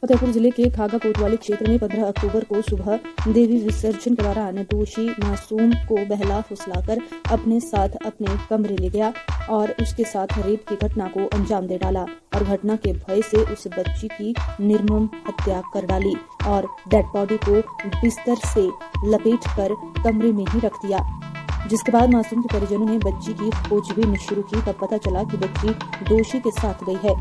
फतेहपुर जिले के खागा कोतवाली क्षेत्र में 15 अक्टूबर को सुबह देवी विसर्जन के दौरान दोषी मासूम को बहला फुसलाकर अपने साथ अपने कमरे ले गया और उसके साथ रेप की घटना को अंजाम दे डाला और घटना के भय से उस बच्ची की निर्मम हत्या कर डाली और डेड बॉडी को बिस्तर से लपेटकर कमरे में ही रख दिया। जिसके बाद मासूम के परिजनों ने बच्ची की खोजबीन शुरू की। तब पता चला कि बच्ची दोषी के साथ गई है।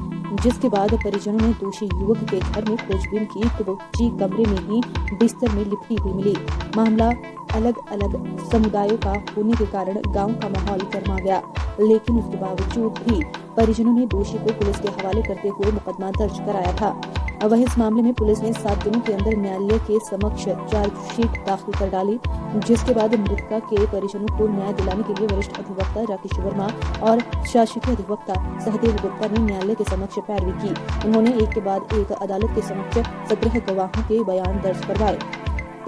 जिसके बाद परिजनों ने दोषी युवक के घर में खोजबीन की तो बच्ची कमरे में ही बिस्तर में लिपटी हुई मिली। मामला अलग अलग समुदायों का होने के कारण गांव का माहौल गर्मा गया, लेकिन उसके बावजूद भी परिजनों ने दोषी को पुलिस के हवाले करते हुए मुकदमा दर्ज कराया था। वही इस मामले में पुलिस ने 7 दिनों के अंदर न्यायालय के समक्ष चार्जशीट दाखिल कर डाली। जिसके बाद मृतका के परिजनों को न्याय दिलाने के लिए वरिष्ठ अधिवक्ता राकेश वर्मा और शासकीय अधिवक्ता सहदेव गुप्ता ने न्यायालय के समक्ष पैरवी की। उन्होंने एक के बाद एक अदालत के समक्ष 17 गवाहों के बयान दर्ज करवाए।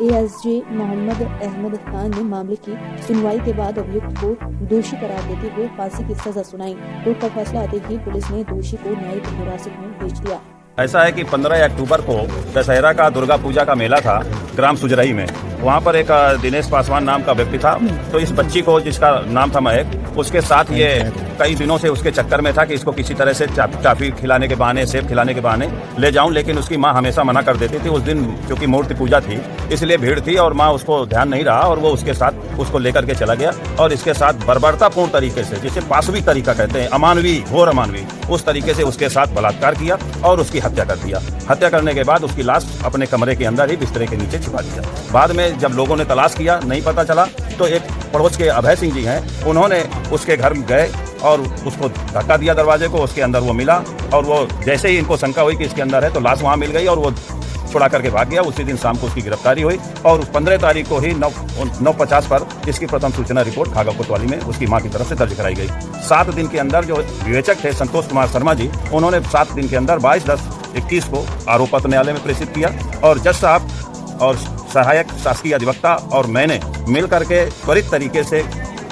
एएसजे मोहम्मद अहमद खान ने मामले की सुनवाई के बाद अभियुक्त को दोषी करार देते हुए फांसी की सजा सुनाई। कोर्ट का फैसला आते ही पुलिस ने दोषी को न्यायिक हिरासत में भेज दिया। ऐसा है कि 15 अक्टूबर को दशहरा का दुर्गा पूजा का मेला था ग्राम सुजरई में। वहाँ पर एक दिनेश पासवान नाम का व्यक्ति था। तो इस बच्ची को, जिसका नाम था महक, उसके साथ ये कई दिनों से उसके चक्कर में था कि इसको किसी तरह से टॉफी खिलाने के बहाने, सेब खिलाने के बहाने ले जाऊं, लेकिन उसकी माँ हमेशा मना कर देती थी। उस दिन क्योंकि मूर्ति पूजा थी इसलिए भीड़ थी और माँ उसको ध्यान नहीं रहा और वो उसके साथ उसको लेकर के चला गया और इसके साथ बर्बरतापूर्ण तरीके से, जिसे पाशवी तरीका कहते हैं, अमानवीय, घोर अमानवीय, उस तरीके से उसके साथ बलात्कार किया और उसकी हत्या कर दिया। हत्या करने के बाद उसकी लाश अपने कमरे के अंदर ही बिस्तरे के नीचे छिपा दिया। बाद में जब लोगों ने तलाश किया, नहीं पता चला, तो एक पड़ोस के अभय सिंह जी हैं, उन्होंने उसके घर गए और उसको धक्का दिया दरवाजे को। उसके अंदर वो मिला और वो जैसे ही इनको शंका हुई कि इसके अंदर है तो लाश वहाँ मिल गई और वो छुड़ा करके भाग गया। उसी दिन शाम को उसकी गिरफ्तारी हुई और 15 तारीख को ही 9:50 पर इसकी प्रथम सूचना रिपोर्ट खागा कोतवाली में उसकी मां की तरफ से दर्ज कराई गई। 7 दिन के अंदर जो विवेचक थे संतोष कुमार शर्मा जी, उन्होंने 7 दिन के अंदर 22/10/21 को आरोप पत्र न्यायालय में प्रेषित किया और जज साहब और सहायक शासकीय अधिवक्ता और मैंने मिल करके त्वरित तरीके से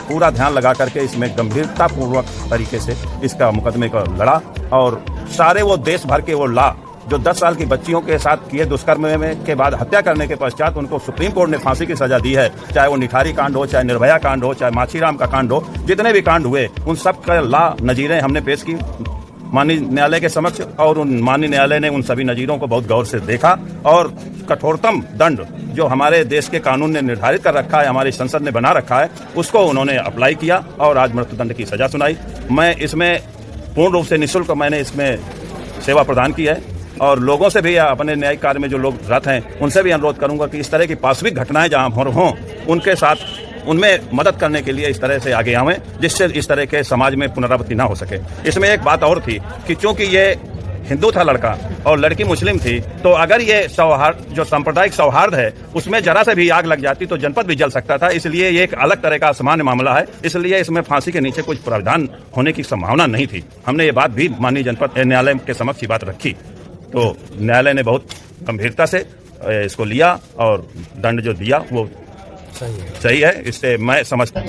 पूरा ध्यान लगा करके इसमें गंभीरतापूर्वक तरीके से इसका मुकदमे को लड़ा और सारे वो देश भर के वो ला जो 10 साल की बच्चियों के साथ किए दुष्कर्म में के बाद हत्या करने के पश्चात उनको सुप्रीम कोर्ट ने फांसी की सजा दी है, चाहे वो निठारी कांड हो, चाहे निर्भया कांड हो, चाहे माछीराम का कांड हो, जितने भी कांड हुए उन सब का ला नजीरें हमने पेश की माननीय न्यायालय के समक्ष और उन माननीय न्यायालय ने उन सभी नजीरों को बहुत गौर से देखा और कठोरतम दंड जो हमारे देश के कानून ने निर्धारित कर रखा है, हमारी संसद ने बना रखा है, उसको उन्होंने अप्लाई किया और आज मृत्युदंड की सजा सुनाई। मैं इसमें पूर्ण रूप से निःशुल्क मैंने इसमें सेवा प्रदान की है और लोगों से भी अपने न्यायिक कार्य में जो लोग रत हैं उनसे भी अनुरोध करूंगा कि इस तरह की पाशविक घटनाएं जहां हों उनके साथ उनमें मदद करने के लिए इस तरह से आगे आवें, जिससे इस तरह के समाज में पुनरावृत्ति ना हो सके। इसमें एक बात और थी कि चूंकि ये हिंदू था लड़का और लड़की मुस्लिम थी, तो अगर ये सौहार्द जो सांप्रदायिक सौहार्द है उसमें जरा से भी आग लग जाती तो जनपद भी जल सकता था। इसलिए ये एक अलग तरह का सामान्य मामला है, इसलिए इसमें फांसी के नीचे कुछ प्रावधान होने की संभावना नहीं थी। हमने ये बात भी माननीय जनपद न्यायालय के समक्ष बात रखी तो न्यायालय ने बहुत गंभीरता से इसको लिया और दंड जो दिया वो सही है। इससे मैं समझता हूँ।